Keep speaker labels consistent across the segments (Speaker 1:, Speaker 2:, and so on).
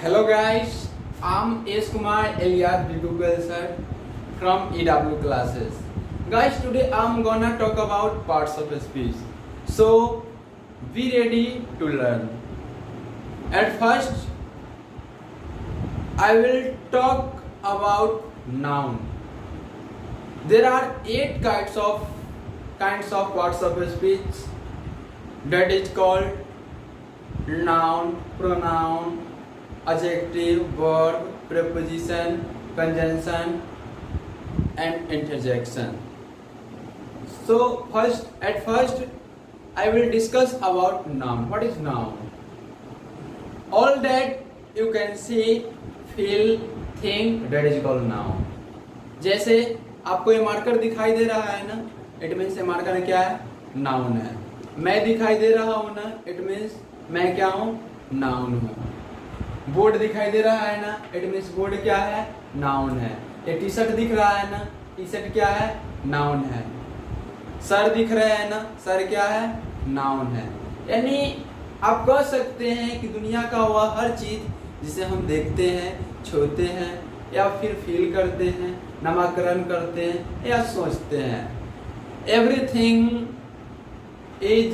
Speaker 1: Hello guys, I'm S. Kumar Elias Google sir from EW classes. Guys, today I'm gonna talk about parts of speech. So, be ready to learn. At first, I will talk about noun. There are 8 kinds of parts of speech that is called noun, pronoun, adjective, verb, preposition, conjunction and interjection. So at first I will discuss about noun. What is noun? All that you can see, feel, think, that is called noun. जैसे आपको ये marker दिखाई दे रहा है ना, it means ये marker क्या है? नाउन है. मैं दिखाई दे रहा हूँ ना, इट मीन्स मैं क्या हूँ? नाउन हूँ. बोर्ड दिखाई दे रहा है ना, इट मीन्स बोर्ड क्या है? नाउन है. ये टी शर्ट दिख रहा है ना, टी शर्ट क्या है? नाउन है. सर दिख रहे हैं ना, सर क्या है? नाउन है. यानी आप कह सकते हैं कि दुनिया का वह हर चीज जिसे हम देखते हैं, छूते हैं या फिर फील करते हैं, नामकरण करते हैं या सोचते हैं, everything is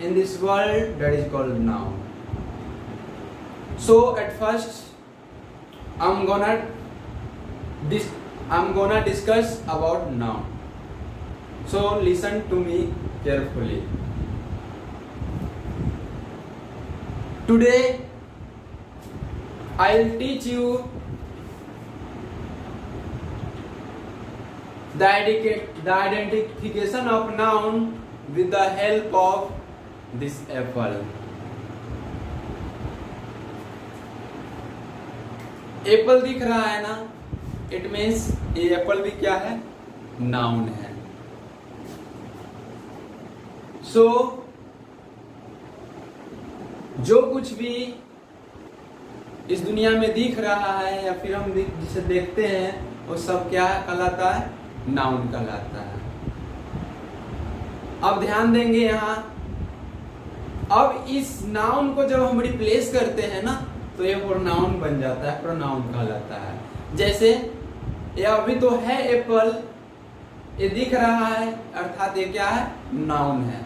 Speaker 1: in this world that is called noun. So at first I'm gonna discuss about noun. So listen to me carefully. Today I'll teach you the identification of noun with the help of this apple. Apple दिख रहा है ना, it means ये Apple भी क्या है? Noun है. सो जो कुछ भी इस दुनिया में दिख रहा है या फिर हम जिसे देखते हैं वो सब क्या कहलाता है? नाउन कहलाता है. अब ध्यान देंगे यहाँ. अब इस नाउन को जब हम रिप्लेस करते हैं ना, तो ये प्रोनाउन बन जाता है, प्रोनाउन कहलाता है. जैसे ये अभी तो है एप्पल, ये दिख रहा है, अर्थात ये क्या है? नाउन है.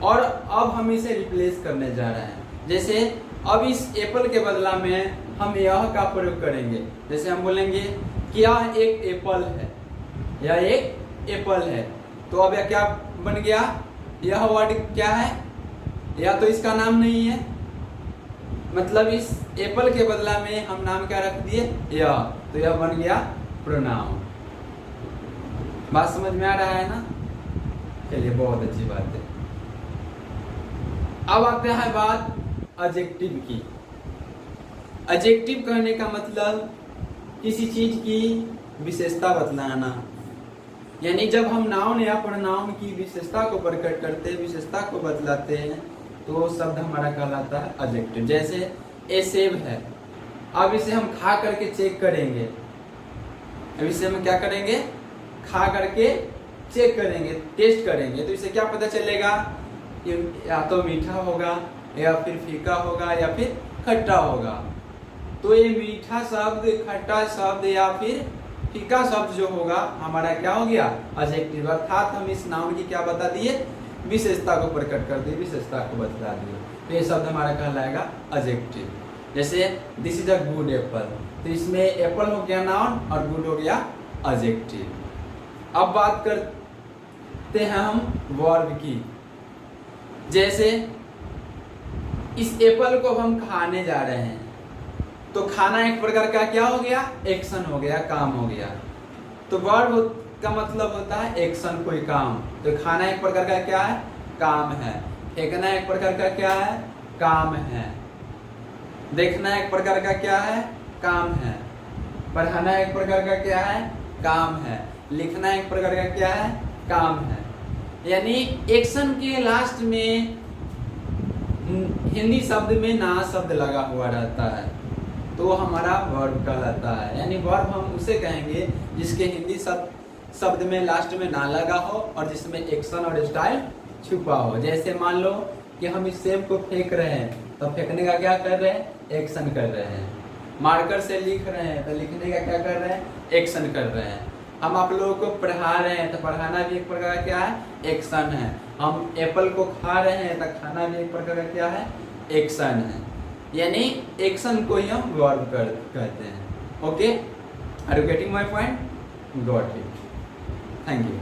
Speaker 1: और अब हम इसे रिप्लेस करने जा रहे हैं. जैसे अब इस एप्पल के बदला में हम यह का प्रयोग करेंगे. जैसे हम बोलेंगे कि यह एक एप्पल है, यह एक एप्पल है. तो अब यह क्या बन गया? यह वर्ड क्या है? यह तो इसका नाम नहीं है, मतलब इस एप्पल के बदला में हम नाम क्या रख दिए? यह. तो यह बन गया प्रोनाउन. बात समझ में आ रहा है ना? चलिए, बहुत अच्छी बात है. अब आते हैं बात एडजेक्टिव की. एडजेक्टिव कहने का मतलब किसी चीज की विशेषता बतलाना. यानी जब हम नाउन या प्रोनाउन की विशेषता को प्रकट करते हैं, विशेषता को बतलाते हैं, तो शब्द हमारा कहलाता है एडजेक्टिव. जैसे ए सेब है. अब इसे हम खा करके चेक करेंगे. अब इसे हम क्या करेंगे? खा करके चेक करेंगे, टेस्ट करेंगे. तो इसे क्या पता चलेगा? ये या तो मीठा होगा या फिर फीका होगा या फिर खट्टा होगा. तो ये मीठा शब्द, खट्टा शब्द या फिर फीका शब्द जो होगा हमारा क्या हो गया? एडजेक्टिव. अर्थात हम इस नाउन की क्या बता दिए? विशेषता को प्रकट कर दिए, विशेषता को बता दिए. तो ये शब्द हमारा कहलाएगा एडजेक्टिव. जैसे this is a good Apple, तो इसमें एप्पल हो गया नाउन और गुड हो गया एडजेक्टिव. अब बात करते हैं हम वर्ब की. जैसे इस एप्पल को हम खाने जा रहे हैं, तो खाना एक प्रकार का क्या हो गया? एक्शन हो गया, काम हो गया. तो वर्ब का मतलब होता है एक्शन, कोई काम. तो खाना एक प्रकार का क्या है? काम है. फेंकना एक प्रकार का क्या है? काम है. देखना एक प्रकार का क्या है? काम है. पढ़ाना एक प्रकार का क्या है? काम है. लिखना एक प्रकार का क्या है? काम है. यानी एक्शन के लास्ट में हिंदी शब्द में ना शब्द लगा हुआ रहता है, तो हमारा वर्ब कहलाता है. यानी वर्ब हम उसे कहेंगे जिसके हिंदी शब्द में लास्ट में ना लगा हो और जिसमें एक्शन और स्टाइल छुपा हो. जैसे मान लो कि हम इस सेब को फेंक रहे हैं, तो फेंकने का क्या कर रहे हैं? एक्शन कर रहे हैं. मार्कर से लिख रहे हैं तो लिखने का क्या कर रहे हैं, एक्शन कर रहे हैं। हम आप लोगों को पढ़ा रहे हैं तो पढ़ाना भी एक प्रकार का क्या है, एक्शन है। हम एप्पल को खा रहे हैं तो खाना भी एक प्रकार का क्या है, एक्शन है। यानी एक्शन को ही हम वर्ब कहते हैं। Okay, are you getting my point? Got it, thank you.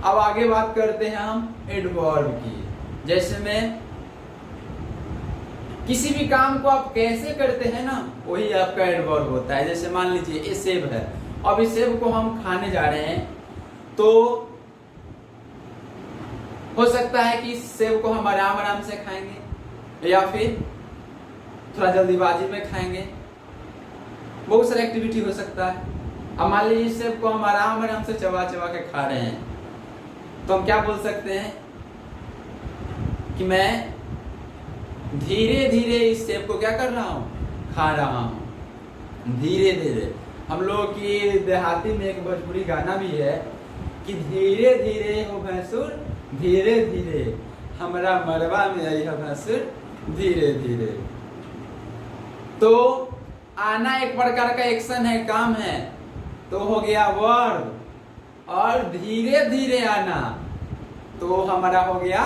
Speaker 1: अब आगे बात करते हैं हम एडवर्ब की। जैसे में किसी भी काम को आप कैसे करते हैं ना, वही आपका एडवर्ब होता है। जैसे मान लीजिए ये सेब है, अब इस सेब को हम खाने जा रहे हैं, तो हो सकता है कि इस सेब को हम आराम आराम से खाएंगे या फिर थोड़ा जल्दीबाजी में खाएंगे, बहुत सारी एक्टिविटी हो सकता है। अब मान लीजिए इस सेब को हम आराम आराम से चबा चबा के खा रहे हैं, तो हम क्या बोल सकते हैं कि मैं धीरे धीरे इस सेब को क्या कर रहा हूँ, खा रहा हूँ, धीरे धीरे। हम लोग की देहाती में एक भोजपुरी गाना भी है कि धीरे धीरे हो भैंसुर धीरे धीरे, हमारा मरवा में आई है भैंसुर धीरे धीरे। तो आना एक प्रकार का एक्शन है, काम है, तो हो गया वर्ब। और धीरे धीरे आना तो हमारा हो गया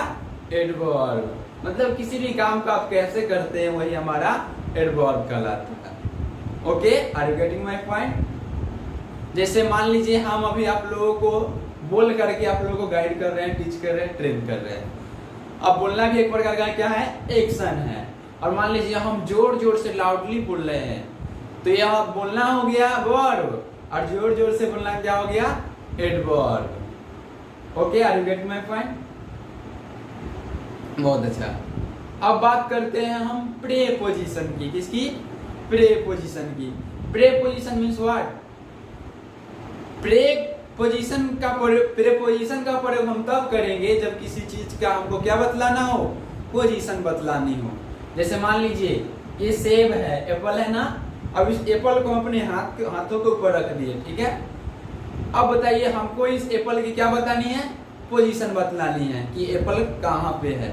Speaker 1: एडवर्ब। मतलब किसी भी काम को आप कैसे करते हैं वही हमारा एडवर्ब कहलाता है। Okay, are you getting my point? जैसे मान लीजिए हम अभी आप लोगों को बोल करके आप लोगों को गाइड कर रहे हैं, टीच कर रहे हैं, ट्रेन कर रहे हैं। अब बोलना भी एक प्रकार का क्या है, एक्शन है। और मान लीजिए हम जोर जोर से लाउडली बोल रहे हैं, तो यह बोलना हो गया वर्ब, और जोर जोर से बोलना क्या हो गया, adverb. Okay, are you getting my point? बहुत अच्छा। अब बात करते हैं हम प्रेपोजिशन की। किसकी? प्रेपोजिशन की। Preposition means what? प्रेपोजिशन का प्रयोग हम तब करेंगे जब किसी चीज का हमको क्या बतलाना हो, पोजीशन बतलानी हो। जैसे मान लीजिए ये सेब है, एप्पल है ना, अब इस एप्पल को हम अपने हाथों के ऊपर रख दिए, ठीक है। अब बताइए हमको इस एप्पल की क्या बतानी है, पोजीशन बतलानी है कि एप्पल कहाँ पे है।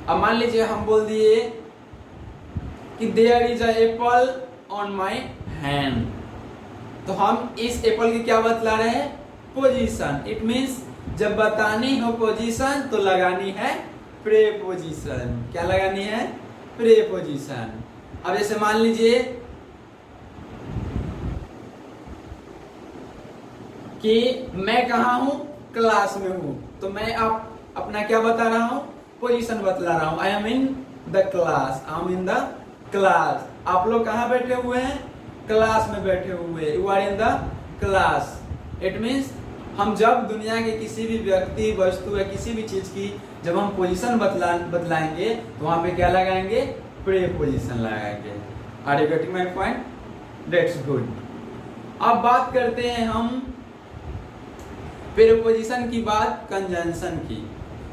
Speaker 1: अब मान लीजिए हम बोल दिए कि there is a apple on my hand, तो हम इस एप्पल की क्या बतला रहे हैं, पोजीशन। इट मीन्स जब बतानी हो पोजीशन तो लगानी है प्रेपोजिशन। क्या लगानी है, प्रेपोजिशन। अब जैसे मान लीजिए कि मैं कहा हूं, क्लास में हूं, तो मैं आप अपना क्या बता रहा हूं, पोजीशन बतला रहा हूं। I am in the class, I am in the class. आप लोग कहाँ बैठे हुए हैं, क्लास में बैठे हुए, you are in the class. It means हम जब दुनिया के किसी भी व्यक्ति, वस्तु या किसी भी चीज की जब हम पोजीशन बतलाएंगे तो वहां पे क्या लगाएंगे, प्रेपोजिशन लगाएंगे। Are you getting my point? That's good. अब बात करते हैं हम प्रेपोजिशन की बात कंजंक्शन की।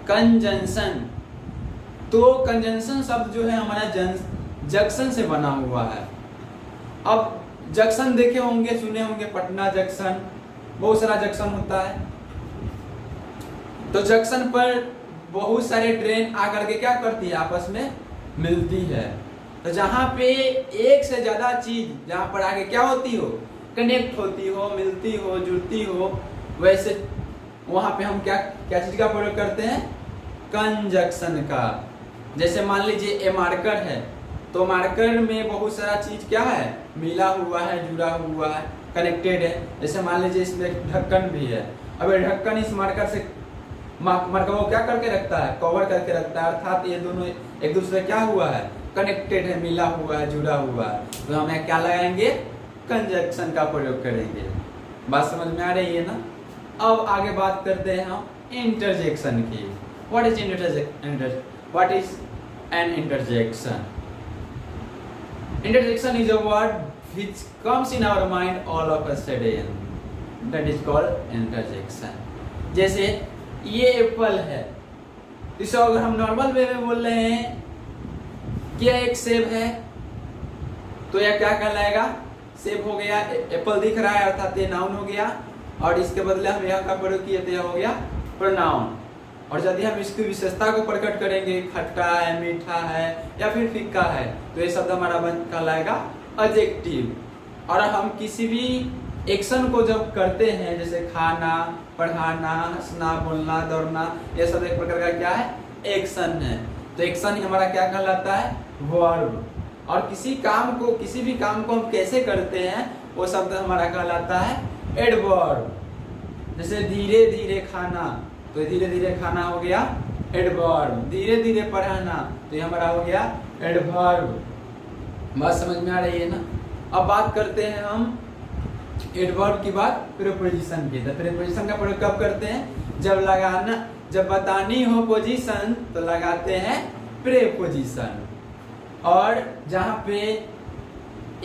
Speaker 1: कंजंक्शन, तो कंजंक्शन शब्द जो है हमारा जंक्शन से बना हुआ है। अब जंक्शन देखे होंगे, सुने होंगे, पटना जंक्शन, बहुत सारा जंक्शन होता है। तो जंक्शन पर बहुत सारे ट्रेन आकर के क्या करती है, आपस में मिलती है। तो जहां पे एक से ज्यादा चीज जहां पर आगे क्या होती हो, कनेक्ट होती हो, मिलती हो, जुड़ती हो, वैसे वहां पे हम क्या क्या चीज का प्रयोग करते हैं, कंजंक्शन का। जैसे मान लीजिए ए मार्कर है, तो मार्कर में बहुत सारा चीज क्या है, मिला हुआ है, जुड़ा हुआ है, कनेक्टेड है। जैसे मान लीजिए इसमें ढक्कन भी है, अब ये ढक्कन इस मार्कर से मार्कर को क्या करके रखता है, कवर करके रखता है, अर्थात ये दोनों एक दूसरे क्या हुआ है, कनेक्टेड है, मिला हुआ है, जुड़ा हुआ है। तो हमें क्या लगाएंगे, कंजंक्शन का प्रयोग करेंगे। बात समझ में आ रही है ना? अब आगे बात करते हैं हम इंटरजेक्शन की। What is what is an interjection? Interjection is a word which comes in our mind all of a sudden, that is called interjection। जैसे ये एप्पल है, इसे अगर हम नॉर्मल वे में बोल रहे हैं कि एक सेब है, तो यह क्या कहलाएगा, सेब हो गया। एप्पल दिख रहा है अर्थात ये नाउन हो गया, और इसके बदले हम यह का प्रयोग किए तो यह हो गया प्रोनाउन। और यदि हम इसकी विशेषता को प्रकट करेंगे, खट्टा है, मीठा है या फिर फीका है, तो ये शब्द हमारा कहलाएगा एडजेक्टिव। और हम किसी भी एक्शन को जब करते हैं, जैसे खाना, पढ़ाना, हंसना, बोलना, दौड़ना, ये सब एक प्रकार का क्या है, एक्शन है। तो एक्शन ही हमारा क्या कहलाता है, वर्ब। और किसी भी काम को हम कैसे करते हैं, वो शब्द हमारा कहलाता है एडवर्ब। जैसे धीरे धीरे खाना, तो धीरे धीरे खाना हो गया एडवर्ब। धीरे धीरे पढ़ाना, तो ये हमारा हो गया एडवर्ब। बात समझ में आ रही है ना। अब बात करते हैं हम एडवर्ब की बात प्रीपोजिशन की। तो प्रीपोजिशन का प्रयोग कब करते हैं, जब बतानी हो पोजीशन तो लगाते हैं प्रीपोजिशन। और जहाँ पे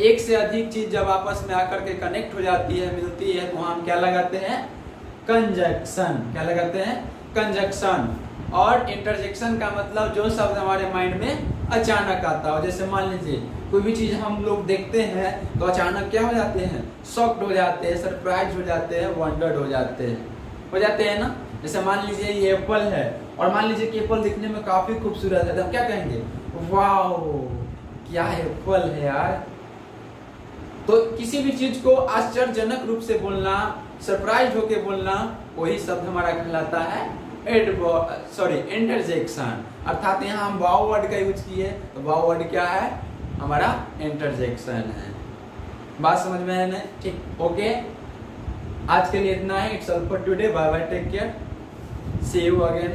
Speaker 1: एक से अधिक चीज जब आपस में आकर के कनेक्ट हो जाती है, मिलती है, तो हम क्या लगाते हैं, कंजक्शन। क्या लगाते हैं, कंजक्शन। और इंटरजेक्शन का मतलब जो शब्द हमारे माइंड में अचानक आता हो। जैसे मान लीजिए कोई भी चीज हम लोग देखते हैं तो अचानक क्या हो जाते हैं, शॉक्ड हो जाते हैं, सरप्राइज हो जाते हैं, वंडर्ड हो जाते हैं ना। जैसे मान लीजिए ये एप्पल है, और मान लीजिए कि एप्पल दिखने में काफी खूबसूरत है, तो हम क्या कहेंगे, वाओ क्या एप्पल है यार। तो किसी भी चीज को आश्चर्यजनक रूप से बोलना, सरप्राइज होके बोलना, वही शब्द हमारा कहलाता है इंटरजेक्शन। अर्थात यहाँ हम वाओ वर्ड का यूज किए, तो वाओ वर्ड क्या है, हमारा इंटरजेक्शन है। बात समझ में है ना, ठीक, ओके। आज के लिए इतना है। It's all for today, bye bye, take care, see you again.